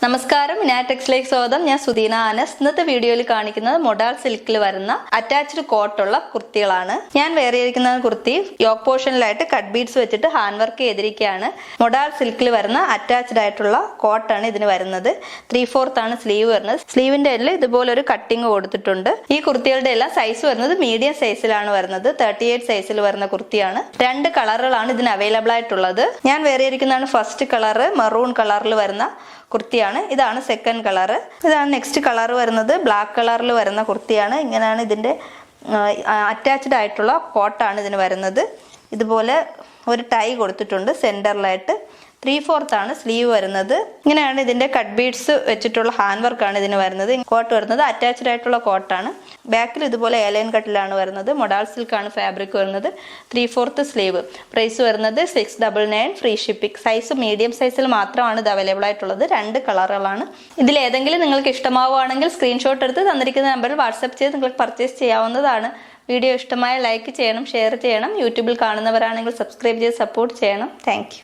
നമസ്കാരം, നാറ്റെക്സിലേക്ക് സ്വാഗതം. ഞാൻ സുദീന ആനസ്. ഇന്നത്തെ വീഡിയോയിൽ കാണിക്കുന്നത് മൊഡാൾ സിൽക്കിൽ വരുന്ന അറ്റാച്ച്ഡ് കോട്ടുള്ള കുർത്തികളാണ്. ഞാൻ വേറെ ഇരിക്കുന്ന കുർത്തി യോക്ക് പോർഷനിലായിട്ട് കട്ട് ബീഡ്സ് വെച്ചിട്ട് ഹാൻഡ് വർക്ക് ചെയ്തിരിക്കുകയാണ്. മൊഡാൾ സിൽക്കിൽ വരുന്ന അറ്റാച്ച്ഡ് ആയിട്ടുള്ള കോട്ടാണ് ഇതിന് വരുന്നത്. 3/4 ആണ് സ്ലീവ് വരുന്നത്. സ്ലീവിന്റെ എല്ലാം ഇതുപോലെ ഒരു കട്ടിങ് കൊടുത്തിട്ടുണ്ട്. ഈ കുർത്തികളുടെ എല്ലാം സൈസ് വരുന്നത് മീഡിയം സൈസിലാണ് വരുന്നത്. 38 സൈസിൽ വരുന്ന കുർത്തിയാണ്. 2 കളറുകളാണ് ഇതിന് അവൈലബിൾ ആയിട്ടുള്ളത്. ഞാൻ വേറെ ഇരിക്കുന്നതാണ് ഫസ്റ്റ് കളർ, മെറൂൺ കളറിൽ വരുന്ന കുർത്തിയാണ്. ഇതാണ് സെക്കൻഡ് കളർ. ഇതാണ് നെക്സ്റ്റ് കളർ വരുന്നത്. ബ്ലാക്ക് കളറിൽ വരുന്ന കുർത്തിയാണ്. ഇങ്ങനെയാണ് ഇതിന്റെ അറ്റാച്ച്ഡ് ആയിട്ടുള്ള കോട്ടാണ് ഇതിന് വരുന്നത്. ഇതുപോലെ ഒരു ടൈ കൊടുത്തിട്ടുണ്ട് സെന്ററിലായിട്ട്. 3/4 ആണ് സ്ലീവ് വരുന്നത്. ഇങ്ങനെയാണ് ഇതിന്റെ കട്ട് ബീഡ്സ് വെച്ചിട്ടുള്ള ഹാൻഡ് വർക്കാണ് ഇതിന് വരുന്നത്. കോട്ട് വരുന്നത് അറ്റാച്ച്ഡ് ആയിട്ടുള്ള കോട്ടാണ്. ബാക്കിൽ ഇതുപോലെ എലൈൻ കട്ടിലാണ് വരുന്നത്. മൊഡാൾ സിൽക്കാണ് ഫാബ്രിക് വരുന്നത്. 3/4 സ്ലീവ്. പ്രൈസ് വരുന്നത് 699, ഫ്രീ ഷിപ്പിംഗ്. സൈസ് മീഡിയം സൈസിൽ മാത്രമാണ് ഇത് അവൈലബിൾ ആയിട്ടുള്ളത്. 2 കളറുകളാണ്. ഇതിൽ ഏതെങ്കിലും നിങ്ങൾക്ക് ഇഷ്ടമാവുകയാണെങ്കിൽ സ്ക്രീൻഷോട്ട് എടുത്ത് തന്നിരിക്കുന്ന നമ്പറിൽ വാട്സ്ആപ്പ് ചെയ്ത് നിങ്ങൾക്ക് പർച്ചേസ് ചെയ്യാവുന്നതാണ്. വീഡിയോ ഇഷ്ടമായ ലൈക്ക് ചെയ്യണം, ഷെയർ ചെയ്യണം. യൂട്യൂബിൽ കാണുന്നവരാണെങ്കിൽ സബ്സ്ക്രൈബ് ചെയ്ത് സപ്പോർട്ട് ചെയ്യണം. താങ്ക്